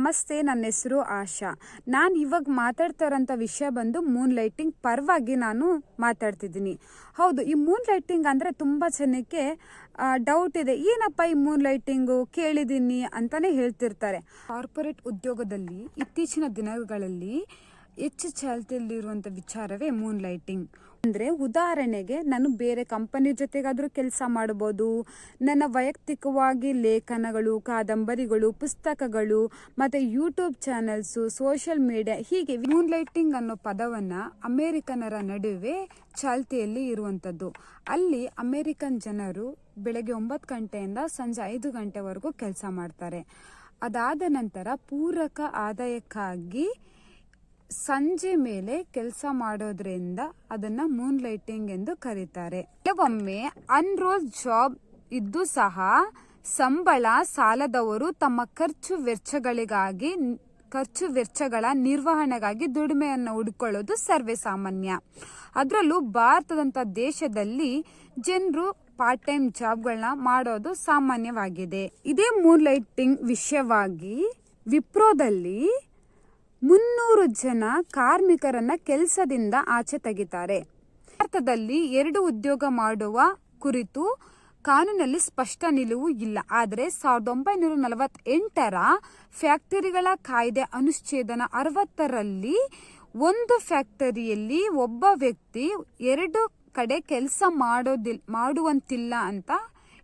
ನಮಸ್ತೆ, ನನ್ನ ಹೆಸರು ಆಶಾ. ನಾನು ಇವಾಗ ಮಾತಾಡ್ತಾ ಇರೋಂಥ ವಿಷಯ ಬಂದು ಮೂನ್ ಲೈಟಿಂಗ್ ಪರವಾಗಿ ನಾನು ಮಾತಾಡ್ತಿದ್ದೀನಿ. ಹೌದು, ಈ ಮೂನ್ ಲೈಟಿಂಗ್ ಅಂದರೆ ತುಂಬ ಜನಕ್ಕೆ ಡೌಟ್ ಇದೆ. ಏನಪ್ಪ ಈ ಮೂನ್ ಲೈಟಿಂಗು, ಕೇಳಿದ್ದೀನಿ ಅಂತಲೇ ಹೇಳ್ತಿರ್ತಾರೆ. ಕಾರ್ಪೊರೇಟ್ ಉದ್ಯೋಗದಲ್ಲಿ ಇತ್ತೀಚಿನ ದಿನಗಳಲ್ಲಿ ಹೆಚ್ಚು ಚಾಲ್ತಿಯಲ್ಲಿರುವಂಥ ವಿಚಾರವೇ ಮೂನ್ ಲೈಟಿಂಗ್. ಅಂದರೆ ಉದಾಹರಣೆಗೆ, ನಾನು ಬೇರೆ ಕಂಪನಿ ಜೊತೆಗಾದರೂ ಕೆಲಸ ಮಾಡ್ಬೋದು. ನನ್ನ ವೈಯಕ್ತಿಕವಾಗಿ ಲೇಖನಗಳು, ಕಾದಂಬರಿಗಳು, ಪುಸ್ತಕಗಳು ಮತ್ತು ಯೂಟ್ಯೂಬ್ ಚಾನಲ್ಸು, ಸೋಷಿಯಲ್ ಮೀಡಿಯಾ, ಹೀಗೆ ಮೂನ್ ಲೈಟಿಂಗ್ ಅನ್ನೋ ಪದವನ್ನು ಅಮೇರಿಕನರ ನಡುವೆ ಚಾಲ್ತಿಯಲ್ಲಿ ಇರುವಂಥದ್ದು. ಅಲ್ಲಿ ಅಮೇರಿಕನ್ ಜನರು ಬೆಳಗ್ಗೆ 9 ಗಂಟೆಯಿಂದ ಸಂಜೆ 5 ಗಂಟೆವರೆಗೂ ಕೆಲಸ ಮಾಡ್ತಾರೆ. ಅದಾದ ನಂತರ ಪೂರಕ ಆದಾಯಕ್ಕಾಗಿ ಸಂಜೆ ಮೇಲೆ ಕೆಲಸ ಮಾಡೋದ್ರಿಂದ ಅದನ್ನ ಮೂನ್ ಲೈಟಿಂಗ್ ಎಂದು ಕರೀತಾರೆ. ಕೆಲವೊಮ್ಮೆ ಅನ್ರೋಲ್ ಜಾಬ್ ಇದ್ದು ಸಹ ಸಂಬಳ ಸಾಲದವರು ತಮ್ಮ ಖರ್ಚು ವೆಚ್ಚಗಳ ನಿರ್ವಹಣೆಗಾಗಿ ದುಡಿಮೆಯನ್ನು ಹುಡುಕೊಳ್ಳೋದು ಸರ್ವೇ ಸಾಮಾನ್ಯ. ಅದರಲ್ಲೂ ಭಾರತದಂಥ ದೇಶದಲ್ಲಿ ಜನರು ಪಾರ್ಟ್ ಟೈಮ್ ಜಾಬ್ಗಳನ್ನ ಮಾಡೋದು ಸಾಮಾನ್ಯವಾಗಿದೆ. ಇದೇ ಮೂನ್ ಲೈಟಿಂಗ್ ವಿಷಯವಾಗಿ ವಿಪ್ರೋದಲ್ಲಿ 300 ಜನ ಕಾರ್ಮಿಕರನ್ನ ಕೆಲಸದಿಂದ ಆಚೆ ತೆಗಿತಾರೆ. ಭಾರತದಲ್ಲಿ 2 ಉದ್ಯೋಗ ಮಾಡುವ ಕುರಿತು ಕಾನೂನಲ್ಲಿ ಸ್ಪಷ್ಟ ನಿಲುವು ಇಲ್ಲ. ಆದರೆ 1948ರ ಫ್ಯಾಕ್ಟರಿಗಳ ಕಾಯ್ದೆ ಅನುಚ್ಛೇದನ 60ರಲ್ಲಿ ಒಂದು ಫ್ಯಾಕ್ಟರಿಯಲ್ಲಿ ಒಬ್ಬ ವ್ಯಕ್ತಿ 2 ಕಡೆ ಕೆಲಸ ಮಾಡುವಂತಿಲ್ಲ ಅಂತ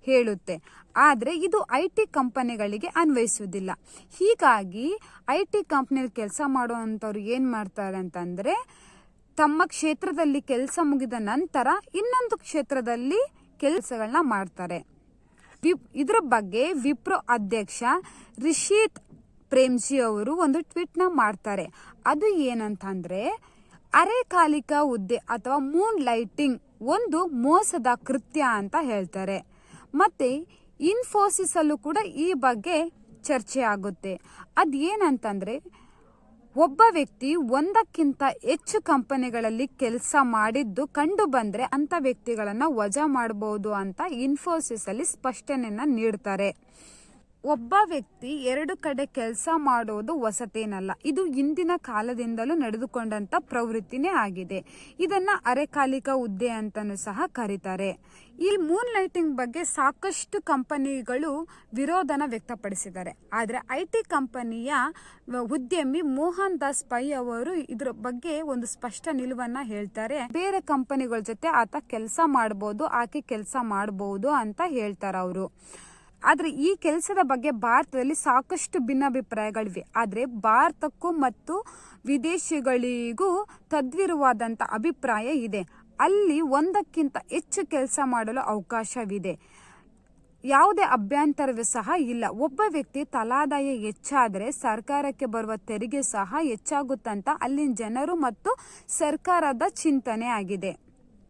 ಹೇಳುತ್ತೆ. ಆದರೆ ಇದು IT ಕಂಪನಿಗಳಿಗೆ ಅನ್ವಯಿಸುವುದಿಲ್ಲ. ಹೀಗಾಗಿ IT ಕಂಪ್ನಿಯಲ್ಲಿ ಕೆಲಸ ಮಾಡುವಂಥವ್ರು ಏನು ಮಾಡ್ತಾರೆ ಅಂತಂದರೆ, ತಮ್ಮ ಕ್ಷೇತ್ರದಲ್ಲಿ ಕೆಲಸ ಮುಗಿದ ನಂತರ ಇನ್ನೊಂದು ಕ್ಷೇತ್ರದಲ್ಲಿ ಕೆಲಸಗಳನ್ನ ಮಾಡ್ತಾರೆ. ಇದರ ಬಗ್ಗೆ ವಿಪ್ರೋ ಅಧ್ಯಕ್ಷ ರಿಷಿತ್ ಪ್ರೇಮ್ಜಿ ಅವರು ಒಂದು ಟ್ವೀಟ್ನ ಮಾಡ್ತಾರೆ. ಅದು ಏನಂತಂದರೆ, ಅರೆಕಾಲಿಕ ಹುದ್ದೆ ಅಥವಾ ಮೂನ್ ಲೈಟಿಂಗ್ ಒಂದು ಮೋಸದ ಕೃತ್ಯ ಅಂತ ಹೇಳ್ತಾರೆ. ಮತ್ತು ಇನ್ಫೋಸಿಸ್ ಅಲ್ಲೂ ಕೂಡ ಈ ಬಗ್ಗೆ ಚರ್ಚೆ ಆಗುತ್ತೆ. ಅದೇನಂತಂದರೆ, ಒಬ್ಬ ವ್ಯಕ್ತಿ ಒಂದಕ್ಕಿಂತ ಹೆಚ್ಚು ಕಂಪನಿಗಳಲ್ಲಿ ಕೆಲಸ ಮಾಡಿದ್ದು ಕಂಡು ಬಂದರೆ ಅಂಥ ವ್ಯಕ್ತಿಗಳನ್ನು ವಜಾ ಮಾಡಬಹುದು ಅಂತ ಇನ್ಫೋಸಿಸ್ ಅಲ್ಲಿ ಸ್ಪಷ್ಟನೆಯನ್ನು ನೀಡ್ತಾರೆ. ಒಬ್ಬ ವ್ಯಕ್ತಿ 2 ಕಡೆ ಕೆಲಸ ಮಾಡೋದು ಹೊಸತೇನಲ್ಲ. ಇದು ಇಂದಿನ ಕಾಲದಿಂದಲೂ ನಡೆದುಕೊಂಡಂಥ ಪ್ರವೃತ್ತಿನೇ ಆಗಿದೆ. ಇದನ್ನು ಅರೆಕಾಲಿಕ ಹುದ್ದೆ ಅಂತಲೂ ಸಹ ಕರೀತಾರೆ. ಈ ಮೂನ್ ಲೈಟಿಂಗ್ ಬಗ್ಗೆ ಸಾಕಷ್ಟು ಕಂಪನಿಗಳು ವಿರೋಧನ ವ್ಯಕ್ತಪಡಿಸಿದ್ದಾರೆ. ಆದರೆ IT ಕಂಪನಿಯ ಉದ್ಯಮಿ ಮೋಹನ್ ದಾಸ್ ಪೈ ಅವರು ಇದ್ರ ಬಗ್ಗೆ ಒಂದು ಸ್ಪಷ್ಟ ನಿಲುವನ್ನು ಹೇಳ್ತಾರೆ. ಬೇರೆ ಕಂಪನಿಗಳ ಜೊತೆ ಆತ ಕೆಲಸ ಮಾಡ್ಬೋದು, ಆಕೆ ಕೆಲಸ ಮಾಡಬಹುದು ಅಂತ ಹೇಳ್ತಾರೆ ಅವರು. ಆದರೆ ಈ ಕೆಲಸದ ಬಗ್ಗೆ ಭಾರತದಲ್ಲಿ ಸಾಕಷ್ಟು ಭಿನ್ನಾಭಿಪ್ರಾಯಗಳಿವೆ. ಆದರೆ ಭಾರತಕ್ಕೂ ಮತ್ತು ವಿದೇಶಿಗಳಿಗೂ ತದ್ವಿರುವಾದಂಥ ಅಭಿಪ್ರಾಯ ಇದೆ. ಅಲ್ಲಿ ಒಂದಕ್ಕಿಂತ ಹೆಚ್ಚು ಕೆಲಸ ಮಾಡಲು ಅವಕಾಶವಿದೆ, ಯಾವುದೇ ಅಭ್ಯಂತರವೂ ಸಹ ಇಲ್ಲ. ಒಬ್ಬ ವ್ಯಕ್ತಿ ತಲಾದಾಯ ಹೆಚ್ಚಾದರೆ ಸರ್ಕಾರಕ್ಕೆ ಬರುವ ತೆರಿಗೆ ಸಹ ಹೆಚ್ಚಾಗುತ್ತಂತ ಅಲ್ಲಿನ ಜನರು ಮತ್ತು ಸರ್ಕಾರದ ಚಿಂತನೆ ಆಗಿದೆ.